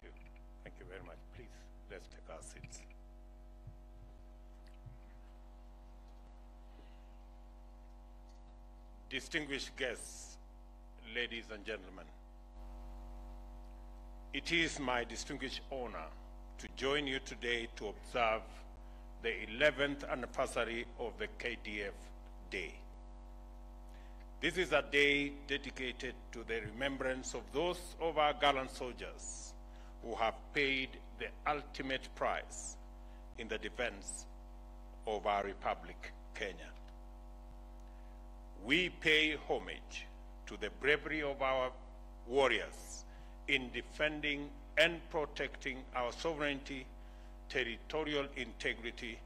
you. Thank you very much. Please, let's take our seats. Distinguished guests, ladies and gentlemen, it is my distinguished honor to join you today to observe the 11th anniversary of the KDF Day. This is a day dedicated to the remembrance of those of our gallant soldiers who have paid the ultimate price in the defense of our republic, Kenya. We pay homage to the bravery of our warriors in defending and protecting our sovereignty, territorial integrity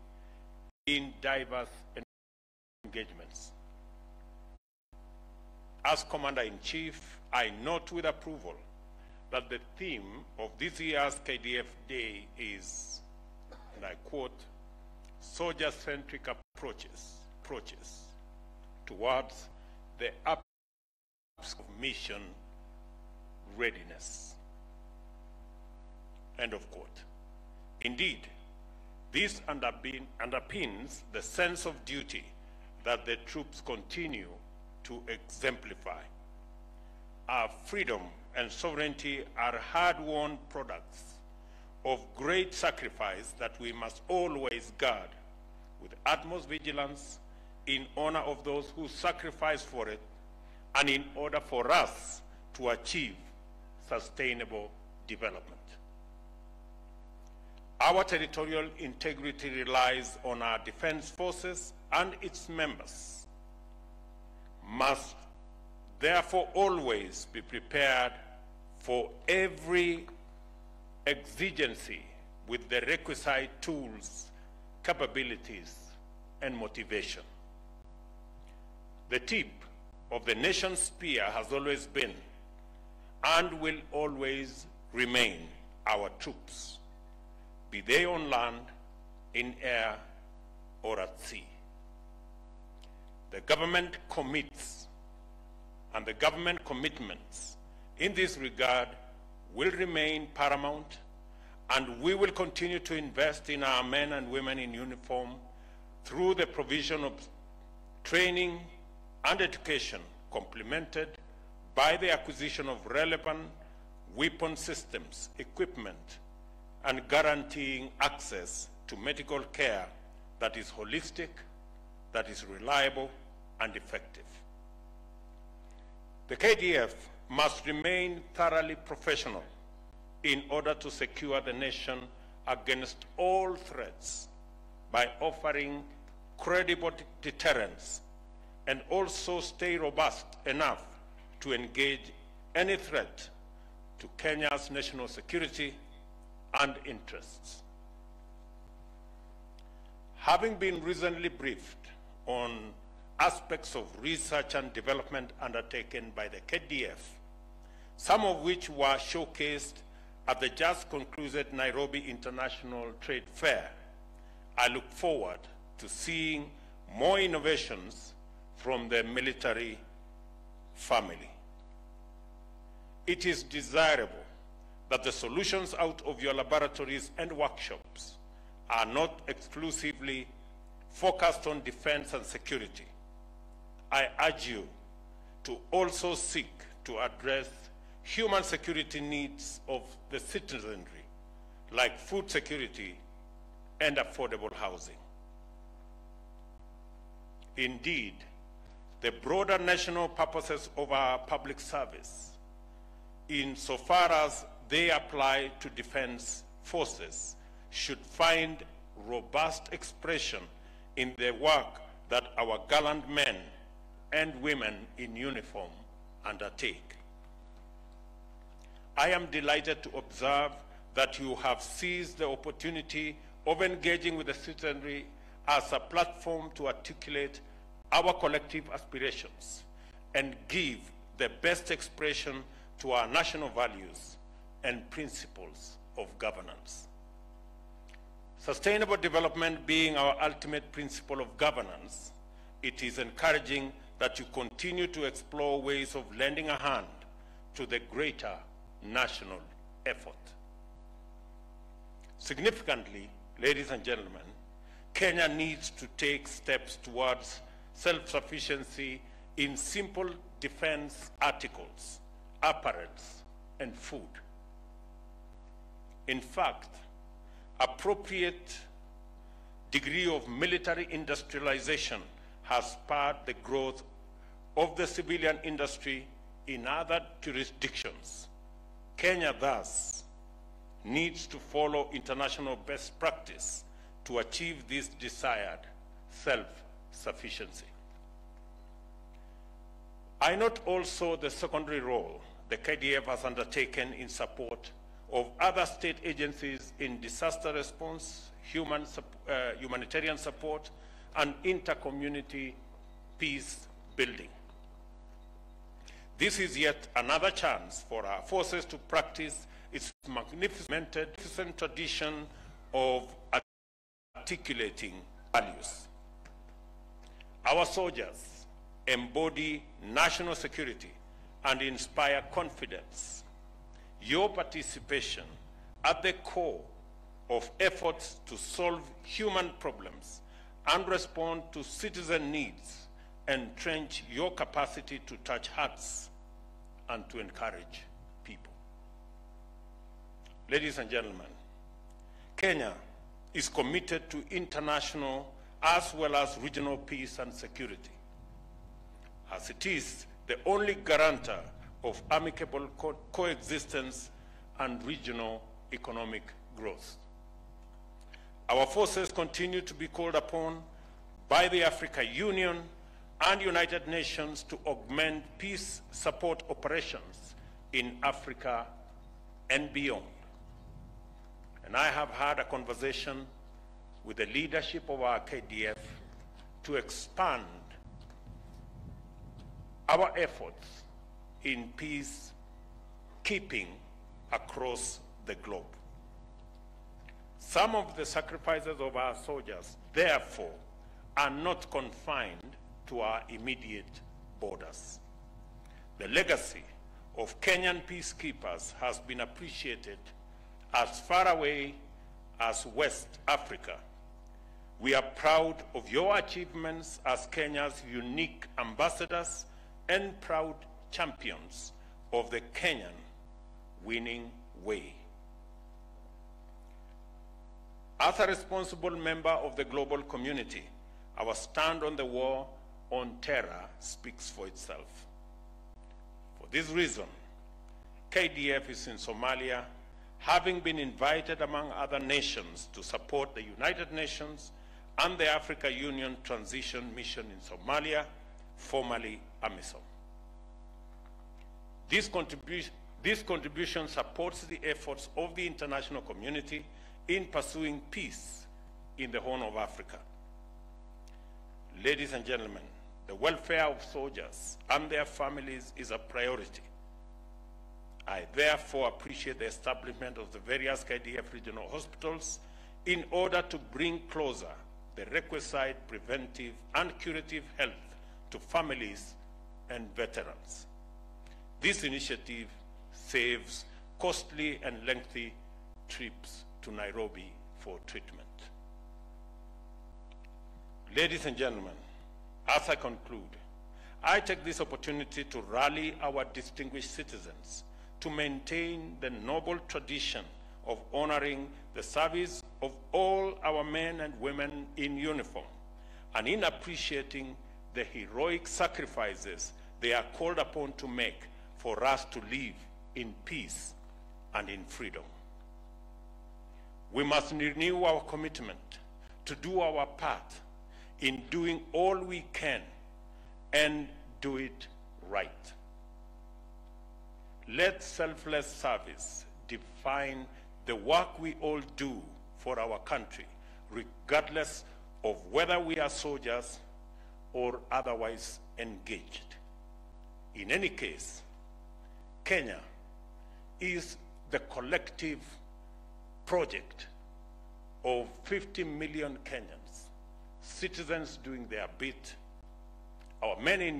in diverse engagements. As Commander-in-Chief, I note with approval that the theme of this year's KDF Day is, and I quote, soldier-centric approaches towards the ups of mission readiness. End of quote. Indeed, this underpins the sense of duty that the troops continue to exemplify. Our freedom and sovereignty are hard-won products of great sacrifice that we must always guard with utmost vigilance in honor of those who sacrifice for it and in order for us to achieve sustainable development. Our territorial integrity relies on our defense forces, and its members must therefore always be prepared for every exigency with the requisite tools, capabilities, and motivation. The tip of the nation's spear has always been and will always remain our troops, be they on land, in air, or at sea. The government commits, and the government commitments in this regard will remain paramount, and we will continue to invest in our men and women in uniform through the provision of training and education, complemented by the acquisition of relevant weapon systems, equipment, and guaranteeing access to medical care that is holistic, that is reliable, and effective. The KDF must remain thoroughly professional in order to secure the nation against all threats by offering credible deterrence, and also stay robust enough to engage any threat to Kenya's national security and interests. Having been recently briefed on aspects of research and development undertaken by the KDF, some of which were showcased at the just concluded Nairobi International Trade Fair, I look forward to seeing more innovations from the military family. It is desirable that the solutions out of your laboratories and workshops are not exclusively focused on defense and security. I urge you to also seek to address human security needs of the citizenry, like food security and affordable housing. Indeed, the broader national purposes of our public service, insofar as they apply to defense forces, should find robust expression in the work that our gallant men and women in uniform undertake. I am delighted to observe that you have seized the opportunity of engaging with the citizenry as a platform to articulate our collective aspirations and give the best expression to our national values and principles of governance. Sustainable development being our ultimate principle of governance, it is encouraging that you continue to explore ways of lending a hand to the greater national effort. Significantly, ladies and gentlemen, Kenya needs to take steps towards self-sufficiency in simple defense articles, apparels, and food. In fact, appropriate degree of military industrialization has spurred the growth of the civilian industry in other jurisdictions. Kenya thus needs to follow international best practice to achieve this desired self-sufficiency. I note also the secondary role the KDF has undertaken in support of other state agencies in disaster response, humanitarian support, and inter-community peace building. This is yet another chance for our forces to practice its magnificent tradition of articulating values. Our soldiers embody national security and inspire confidence. Your participation at the core of efforts to solve human problems and respond to citizen needs entrench your capacity to touch hearts and to encourage people. Ladies and gentlemen, Kenya is committed to international as well as regional peace and security, as it is the only guarantor of amicable coexistence and regional economic growth. Our forces continue to be called upon by the African Union and United Nations to augment peace support operations in Africa and beyond. And I have had a conversation with the leadership of our KDF to expand our efforts in peacekeeping across the globe. Some of the sacrifices of our soldiers, therefore, are not confined to our immediate borders. The legacy of Kenyan peacekeepers has been appreciated as far away as West Africa. We are proud of your achievements as Kenya's unique ambassadors and proud champions of the Kenyan winning way. As a responsible member of the global community, our stand on the war on terror speaks for itself. For this reason, KDF is in Somalia, having been invited among other nations to support the United Nations and the African Union Transition Mission in Somalia, formerly AMISOM. This contribution supports the efforts of the international community in pursuing peace in the Horn of Africa. Ladies and gentlemen, the welfare of soldiers and their families is a priority. I therefore appreciate the establishment of the various KDF regional hospitals in order to bring closer the requisite preventive and curative health to families and veterans. This initiative saves costly and lengthy trips to Nairobi for treatment. Ladies and gentlemen, as I conclude, I take this opportunity to rally our distinguished citizens to maintain the noble tradition of honoring the service of all our men and women in uniform, and in appreciating the heroic sacrifices they are called upon to make for us to live in peace and in freedom. We must renew our commitment to do our part in doing all we can and do it right. Let selfless service define the work we all do for our country, regardless of whether we are soldiers or otherwise engaged. In any case, Kenya is the collective project of 50 million Kenyans, citizens doing their bit, our men in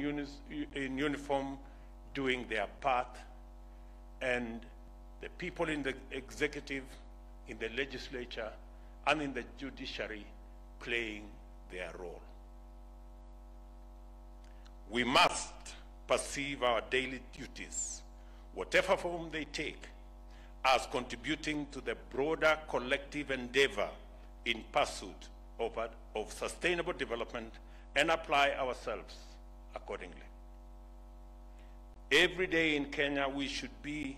uniform doing their part, and the people in the executive in the legislature and in the judiciary playing their role. We must perceive our daily duties, whatever form they take, as contributing to the broader collective endeavor in pursuit of sustainable development and apply ourselves accordingly. Every day in Kenya should be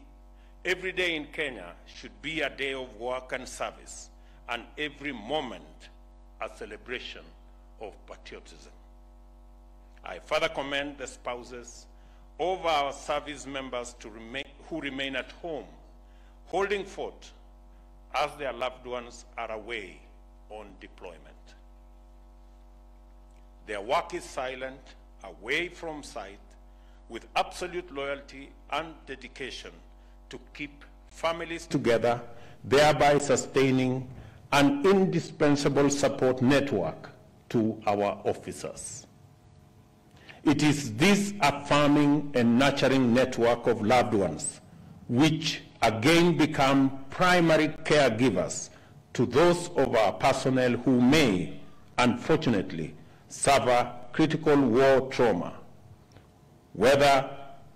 a day of work and service, and every moment a celebration of patriotism. I further commend the spouses of our service members who remain at home, holding fort as their loved ones are away on deployment. Their work is silent, away from sight, with absolute loyalty and dedication to keep families together, thereby sustaining an indispensable support network to our officers. It is this affirming and nurturing network of loved ones which again become primary caregivers to those of our personnel who may, unfortunately, suffer critical war trauma, whether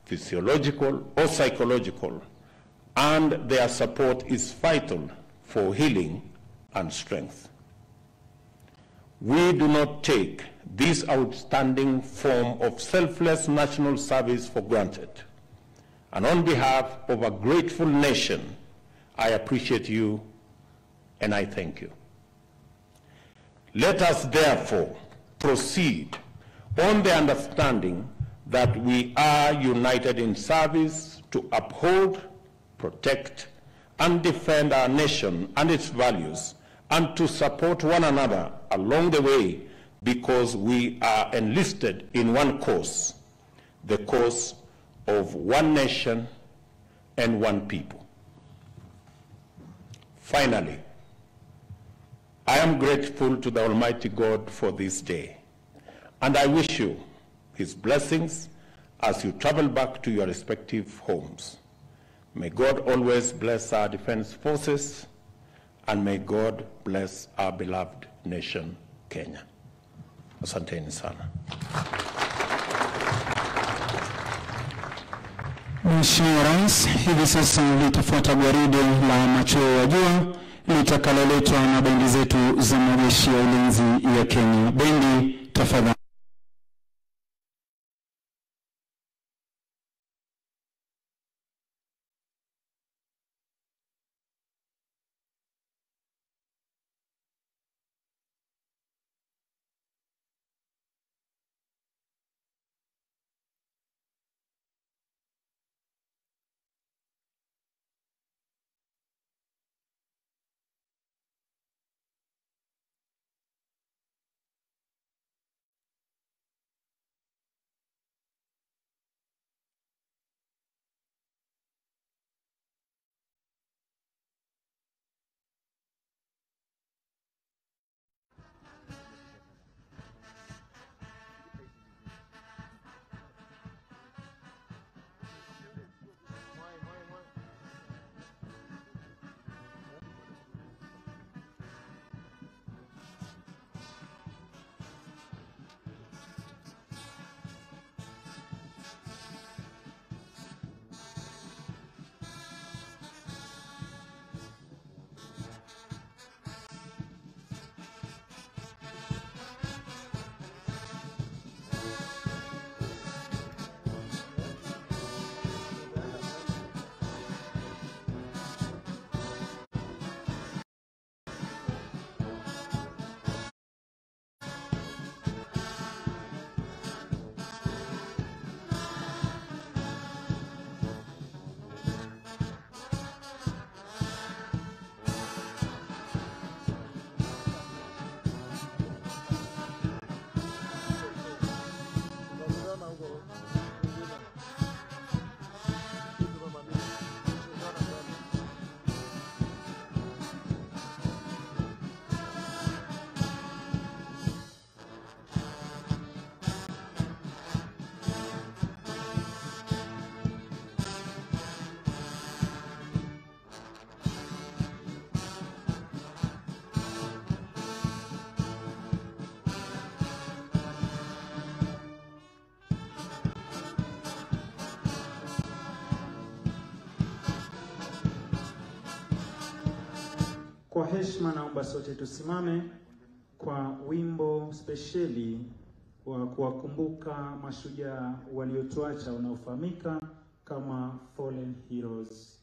physiological or psychological, and their support is vital for healing and strength. We do not take this outstanding form of selfless national service for granted. And on behalf of a grateful nation, I appreciate you and I thank you. Let us therefore proceed on the understanding that we are united in service to uphold, protect, and defend our nation and its values, and to support one another along the way because we are enlisted in one cause, the cause of one nation and one people. Finally, I am grateful to the Almighty God for this day, and I wish you His blessings as you travel back to your respective homes. May God always bless our defense forces, and may God bless our beloved nation, Kenya. Asanteni sana. Mheshimiwa Rais, hivi sasa litafuata gwaride la machweo ya jua litakaloletwa na bendi zetu za majeshi ya ulinzi ya Kenya. Bendi, tafadhali. Kwa heshima naomba sote tusimame kwa wimbo spesheli wa kuwakumbuka mashujaa waliotuacha unaofahamika kama Fallen Heroes.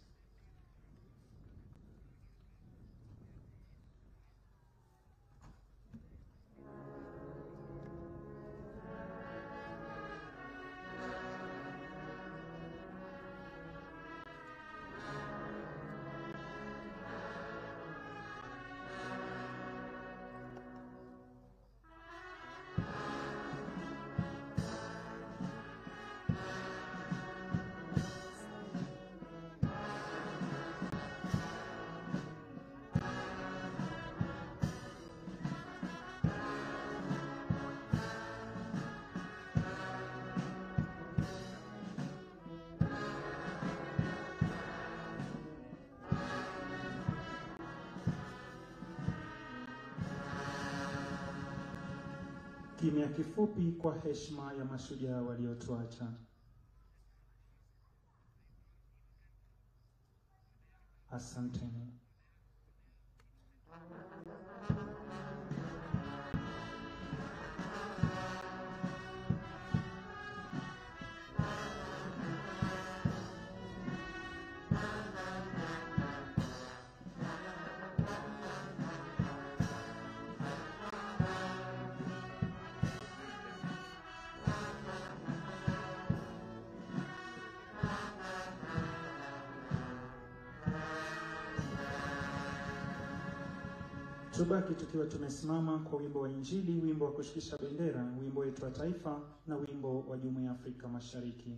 Kimya kifupi kwa heshima ya mashujaa waliotuacha. Asanteni. Tubaki tukiwa tumesimama kwa wimbo wa Injili, wimbo wa kushikisha bendera, wimbo wetu wa taifa na wimbo wa Jumuiya ya Afrika Mashariki.